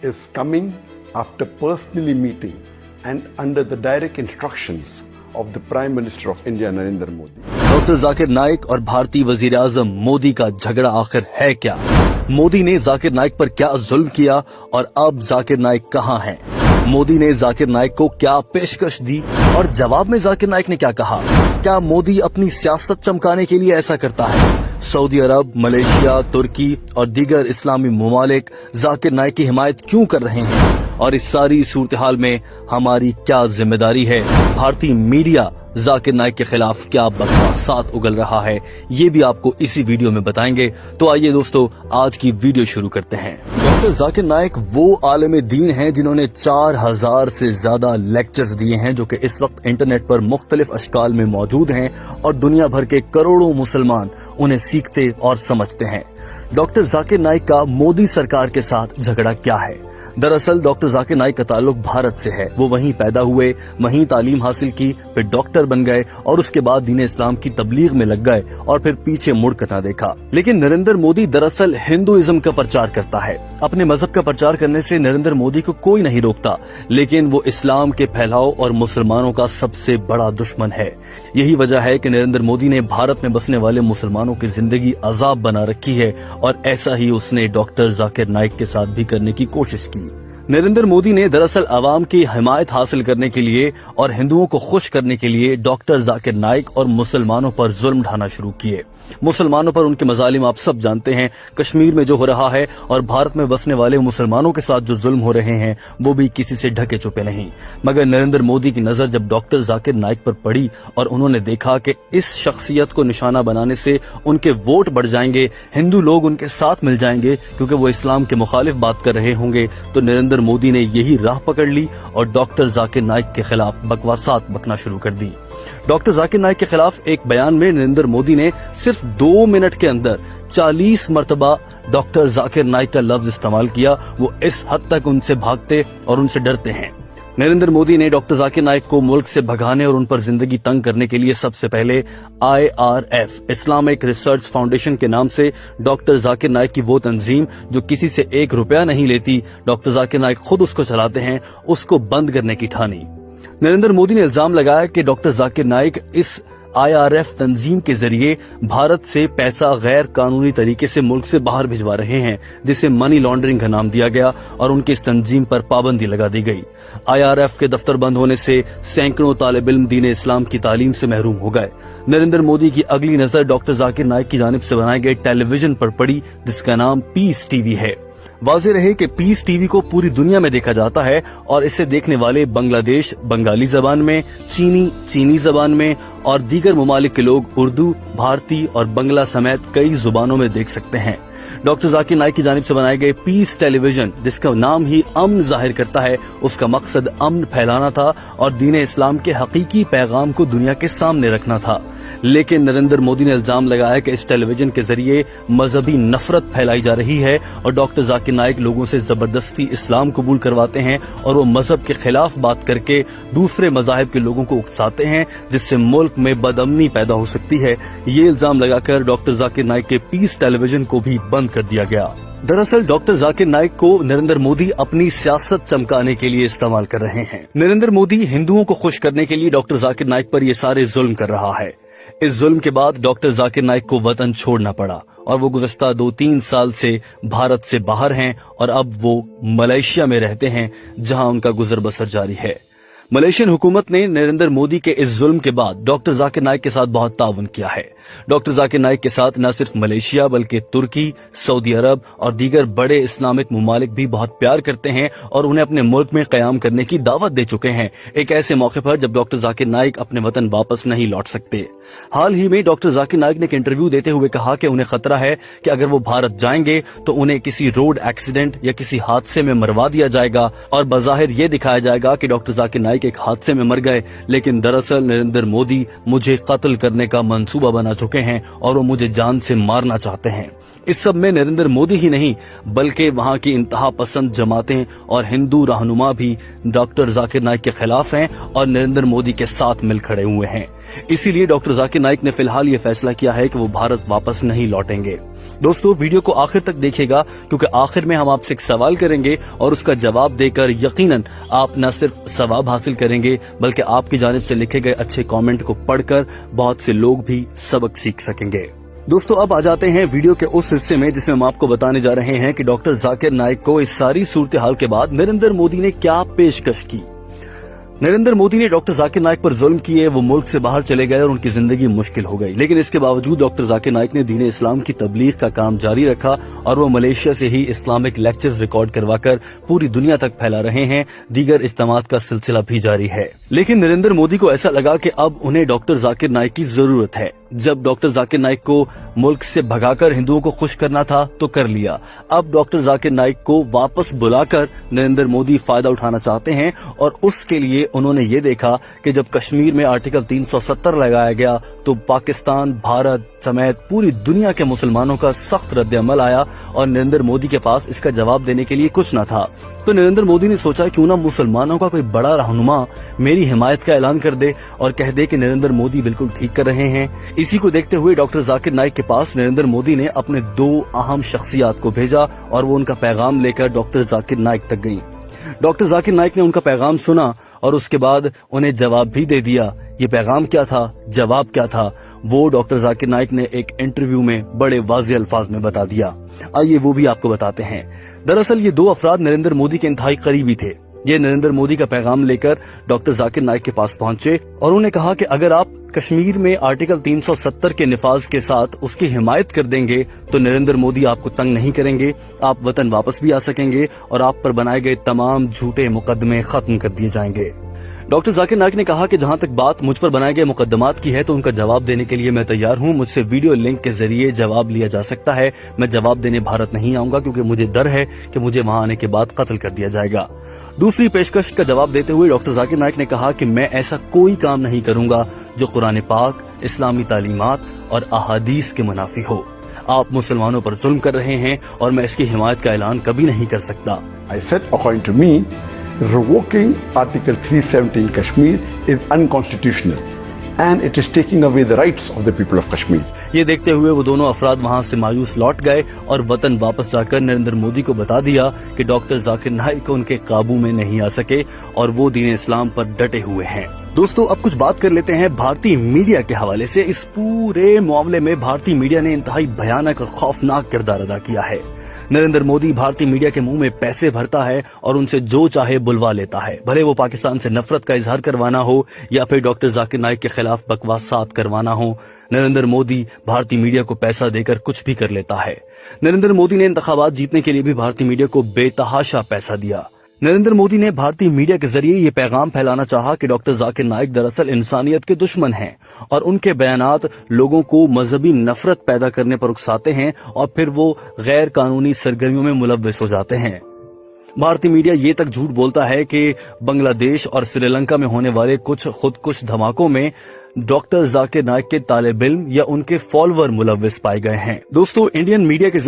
is coming after personally meeting and under the direct instructions of the Prime Minister of India, Narendra Modi. Doctor Zakir Naik और भारतीय वजीर आजम मोदी का झगड़ा आखिर है क्या? मोदी ने जाकिर नाइक पर क्या जुल्म किया और अब जाकिर नाइक कहां हैं? मोदी ने जाकिर नाइक को क्या पेशकश दी और जवाब में जाकिर नाइक ने क्या कहा? क्या मोदी अपनी सियासत चमकाने के लिए ऐसा करता है? सऊदी अरब, मलेशिया, तुर्की और दीगर इस्लामी ममालिक जाकिर नाइक की हिमायत क्यों कर रहे हैं? और इस सारी सूरत हाल में हमारी क्या जिम्मेदारी है? भारतीय मीडिया जाकिर नाइक के खिलाफ क्या बकवासात उगल रहा है, ये भी आपको इसी वीडियो में बताएंगे। तो आइए दोस्तों, आज की वीडियो शुरू करते हैं। डॉक्टर जाकिर नाइक वो आलिम दीन हैं जिन्होंने 4000 से ज्यादा लेक्चर्स दिए हैं, जो कि इस वक्त इंटरनेट पर मुख्तलिफ अशकाल में मौजूद हैं और दुनिया भर के करोड़ों मुसलमान उन्हें सीखते और समझते हैं। डॉक्टर जाकिर नाइक का मोदी सरकार के साथ झगड़ा क्या है? दरअसल डॉक्टर जाकिर नाइक का ताल्लुक भारत से है। वो वहीं पैदा हुए, वहीं तालीम हासिल की, फिर डॉक्टर बन गए और उसके बाद दीन इस्लाम की तबलीग में लग गए और फिर पीछे मुड़कर ना देखा। लेकिन नरेंद्र मोदी दरअसल हिंदुइज्म का प्रचार करता है। अपने मजहब का प्रचार करने से नरेंद्र मोदी को कोई नहीं रोकता, लेकिन वो इस्लाम के फैलाव और मुसलमानों का सबसे बड़ा दुश्मन है। यही वजह है कि नरेंद्र मोदी ने भारत में बसने वाले मुसलमानों की जिंदगी अजाब बना रखी है और ऐसा ही उसने डॉक्टर जाकिर नाइक के साथ भी करने की कोशिश की। नरेंद्र मोदी ने दरअसल आवाम की हिमायत हासिल करने के लिए और हिंदुओं को खुश करने के लिए डॉक्टर जाकिर नाइक और मुसलमानों पर जुल्म ढाना शुरू किए। मुसलमानों पर उनके मजालिम आप सब जानते हैं, कश्मीर में जो हो रहा है और भारत में बसने वाले मुसलमानों के साथ जो जुल्म हो रहे हैं वो भी किसी से ढके छुपे नहीं। मगर नरेंद्र मोदी की नजर जब डॉक्टर जाकिर नाइक पर पड़ी और उन्होंने देखा कि इस शख्सियत को निशाना बनाने से उनके वोट बढ़ जाएंगे, हिंदू लोग उनके साथ मिल जाएंगे क्योंकि वो इस्लाम के मुखालिफ बात कर रहे होंगे, तो नरेंद्र मोदी ने यही राह पकड़ ली और डॉक्टर जाकिर नाइक के खिलाफ बकवासात बकना शुरू कर दी। डॉक्टर जाकिर नाइक के खिलाफ एक बयान में नरेंद्र मोदी ने सिर्फ 2 मिनट के अंदर 40 मरतबा डॉक्टर जाकिर नाइक का लफ्ज इस्तेमाल किया। वो इस हद तक उनसे भागते और उनसे डरते हैं। नरेंद्र मोदी ने डॉक्टर जाकिर नाइक को मुल्क से भगाने और उन पर जिंदगी तंग करने के लिए सबसे पहले IRF इस्लामिक रिसर्च फाउंडेशन के नाम से डॉक्टर जाकिर नाइक की वो तंजीम जो किसी से 1 रुपया नहीं लेती, डॉक्टर जाकिर नाइक खुद उसको चलाते हैं, उसको बंद करने की ठानी। नरेंद्र मोदी ने इल्जाम लगाया कि डॉक्टर जाकिर नाइक इस IRF तंजीम के जरिए भारत से पैसा गैर कानूनी तरीके से मुल्क से बाहर भिजवा रहे हैं, जिसे मनी लॉन्ड्रिंग का नाम दिया गया और उनकी इस तंजीम पर पाबंदी लगा दी गई। IRF के दफ्तर बंद होने से सैकड़ों तालिब इल्म दीन इस्लाम की तालीम से महरूम हो गए। नरेंद्र मोदी की अगली नजर डॉक्टर जाकिर नाइक की जानिब से बनाए गए टेलीविजन पर पड़ी, जिसका नाम पीस टीवी है। वाज़ेह रहे कि पीस टीवी को पूरी दुनिया में देखा जाता है और इसे देखने वाले बांग्लादेश बंगाली जबान में, चीनी जबान में और दीगर ममालिक के लोग उर्दू, भारती और बंगला समेत कई जुबानों में देख सकते हैं। डॉक्टर जाकिर नाइक की जानिब से बनाए गए पीस टेलीविजन, जिसका नाम ही अमन जाहिर करता है, उसका मकसद अमन फैलाना था और दीन इस्लाम के हकीकी पैगाम को दुनिया के सामने रखना था। लेकिन नरेंद्र मोदी ने इल्जाम लगाया कि इस टेलीविजन के जरिए मजहबी नफरत फैलाई जा रही है और डॉक्टर जाकिर नाइक लोगों से जबरदस्ती इस्लाम कबूल करवाते हैं और वो मजहब के खिलाफ बात करके दूसरे मजाहिब के लोगों को उकसाते हैं, जिससे मुल्क में बदअमनी पैदा हो सकती है। ये इल्जाम लगाकर डॉक्टर जाकिर नाइक के पीस टेलीविजन को भी बंद कर दिया गया। दरअसल डॉक्टर जाकिर नाइक को नरेंद्र मोदी अपनी सियासत चमकाने के लिए इस्तेमाल कर रहे हैं। नरेंद्र मोदी हिंदुओं को खुश करने के लिए डॉक्टर जाकिर नाइक पर ये सारे जुल्म कर रहा है। इस जुल्म के बाद डॉक्टर जाकिर नाइक को वतन छोड़ना पड़ा और वो गुज़श्ता 2-3 साल से भारत से बाहर हैं और अब वो मलेशिया में रहते हैं, जहां उनका गुजर बसर जारी है। मलेशियन हुकूमत ने नरेंद्र मोदी के इस जुल्म के बाद डॉक्टर जाकिर नाइक के साथ बहुत ताउन किया है। डॉक्टर जाकिर नाइक के साथ न सिर्फ मलेशिया बल्कि तुर्की, सऊदी अरब और दीगर बड़े इस्लामिक ममालिक भी बहुत प्यार करते हैं और उन्हें अपने मुल्क में कयाम करने की दावत दे चुके हैं, एक ऐसे मौके पर जब डॉक्टर जाकिर नाइक अपने वतन वापस नहीं लौट सकते। हाल ही में डॉक्टर जाकिर नाइक ने एक इंटरव्यू देते हुए कहा कि उन्हें खतरा है कि अगर वो भारत जाएंगे तो उन्हें किसी रोड एक्सीडेंट या किसी हादसे में मरवा दिया जाएगा और बज़ाहिर ये दिखाया जाएगा कि डॉक्टर जाकिर नाइक एक हादसे में मर गए, लेकिन दरअसल नरेंद्र मोदी मुझे कत्ल करने का मंसूबा बना चुके हैं और वो मुझे जान से मारना चाहते हैं। इस सब में नरेंद्र मोदी ही नहीं बल्कि वहां की इंतहा पसंद जमातें और हिंदू रहनुमा भी डॉक्टर जाकिर नाइक के खिलाफ हैं और नरेंद्र मोदी के साथ मिल खड़े हुए हैं। इसीलिए डॉक्टर जाकिर नाइक ने फिलहाल ये फैसला किया है कि वो भारत वापस नहीं लौटेंगे। दोस्तों, वीडियो को आखिर तक देखिएगा क्योंकि आखिर में हम आपसे एक सवाल करेंगे और उसका जवाब देकर यकीनन आप न सिर्फ सवाब हासिल करेंगे बल्कि आपकी जानिब से लिखे गए अच्छे कमेंट को पढ़कर बहुत से लोग भी सबक सीख सकेंगे। दोस्तों, अब आ जाते हैं वीडियो के उस हिस्से में जिसमें हम आपको बताने जा रहे हैं कि डॉक्टर जाकिर नाइक को इस सारी सूरत हाल के बाद नरेंद्र मोदी ने क्या पेशकश की। नरेंद्र मोदी ने डॉक्टर जाकिर नाइक पर जुल्म किए, वो मुल्क से बाहर चले गए और उनकी जिंदगी मुश्किल हो गई। लेकिन इसके बावजूद डॉक्टर जाकिर नाइक ने दीन इस्लाम की तबलीग का काम जारी रखा और वो मलेशिया से ही इस्लामिक लेक्चर्स रिकॉर्ड करवाकर पूरी दुनिया तक फैला रहे हैं। दीगर इज्तिमात का सिलसिला भी जारी है। लेकिन नरेंद्र मोदी को ऐसा लगा कि अब उन्हें डॉक्टर जाकिर नाइक की जरूरत है। जब डॉक्टर जाकिर नाइक को मुल्क से भगाकर हिंदुओं को खुश करना था तो कर लिया। अब डॉक्टर जाकिर नाइक को वापस बुलाकर नरेंद्र मोदी फायदा उठाना चाहते हैं और उसके लिए उन्होंने ये देखा कि जब कश्मीर में आर्टिकल 370 लगाया गया तो पाकिस्तान, भारत समेत पूरी दुनिया के मुसलमानों का सख्त रद्द-ए-अमल आया और नरेंद्र मोदी के पास इसका जवाब देने के लिए कुछ न था। तो नरेंद्र मोदी ने सोचा क्यों ना मुसलमानों का कोई बड़ा रहनुमा मेरी हिमायत का ऐलान कर दे और कह दे कि नरेंद्र मोदी बिल्कुल ठीक कर रहे हैं। इसी को देखते हुए डॉक्टर जाकिर नाइक के पास नरेंद्र मोदी ने अपने 2 अहम शख्सियात को भेजा और वो उनका पैगाम लेकर डॉक्टर जाकिर नाइक तक गईं। डॉक्टर जाकिर नाइक ने उनका पैगाम सुना और उसके बाद उन्हें जवाब भी दे दिया। ये पैगाम क्या था, जवाब क्या था, वो डॉक्टर जाकिर नाइक ने एक इंटरव्यू में बड़े वाज़ेह अल्फाज में बता दिया। आइए वो भी आपको बताते हैं। दरअसल ये 2 अफराद नरेंद्र मोदी के इंतहाई करीबी थे। ये नरेंद्र मोदी का पैगाम लेकर डॉक्टर जाकिर नाइक के पास पहुंचे और उन्हें कहा कि अगर आप कश्मीर में आर्टिकल 370 के निफाज के साथ उसकी हिमायत कर देंगे तो नरेंद्र मोदी आपको तंग नहीं करेंगे, आप वतन वापस भी आ सकेंगे और आप पर बनाए गए तमाम झूठे मुकदमे खत्म कर दिए जाएंगे। डॉक्टर जाकिर नाइक ने कहा कि जहां तक बात मुझ पर बनाए गए मुकदमात की है तो उनका जवाब देने के लिए मैं तैयार हूं। मुझसे वीडियो लिंक के जरिए जवाब लिया जा सकता है। मैं जवाब देने भारत नहीं आऊंगा क्योंकि मुझे डर है कि मुझे वहां आने के बाद कत्ल कर दिया जाएगा। दूसरी पेशकश का जवाब देते हुए डॉक्टर जाकिर नाइक ने कहा कि मैं ऐसा कोई काम नहीं करूंगा जो कुरान पाक, इस्लामी तालीमात और अहादीस के मुनाफी हो। आप मुसलमानों पर जुल्म कर रहे हैं और मैं इसकी हिमायत का ऐलान कभी नहीं कर सकता। I said, according to me, revoking Article 370 in Kashmir is unconstitutional and it is taking away the rights of the people of Kashmir. ये देखते हुए वो दोनों अफराद वहां से मायूस लौट गए और वतन वापस जाकर नरेंद्र मोदी को बता दिया कि डॉक्टर जाकिर नाइक उनके काबू में नहीं आ सके और वो दीन इस्लाम पर डटे हुए हैं। दोस्तों, अब कुछ बात कर लेते हैं भारतीय मीडिया के हवाले से। इस पूरे मामले में भारतीय मीडिया ने इंतहाई भयानक और खौफनाक किरदार अदा किया है। नरेंद्र मोदी भारतीय मीडिया के मुंह में पैसे भरता है और उनसे जो चाहे बुलवा लेता है, भले वो पाकिस्तान से नफरत का इजहार करवाना हो या फिर डॉक्टर जाकिर नाइक के खिलाफ बकवासात करवाना हो। नरेंद्र मोदी भारतीय मीडिया को पैसा देकर कुछ भी कर लेता है। नरेंद्र मोदी ने इंतखाबात जीतने के लिए भी भारतीय मीडिया को बेतहाशा पैसा दिया। नरेंद्र मोदी ने भारतीय मीडिया के जरिए ये पैगाम फैलाना चाहा कि डॉक्टर जाकिर नाइक दरअसल इंसानियत के दुश्मन हैं और उनके बयानात लोगों को मजहबी नफरत पैदा करने पर उकसाते हैं और फिर वो गैर कानूनी सरगर्मियों में मुलव्वस हो जाते हैं। भारतीय मीडिया ये तक झूठ बोलता है कि बांग्लादेश और श्रीलंका में होने वाले कुछ खुदकुश धमाकों में डॉक्टर जाकिर नाइक के तालिब इल्म या उनके फॉलोअर मुलव्वस पाए गए हैं। दोस्तों, इंडियन मीडिया के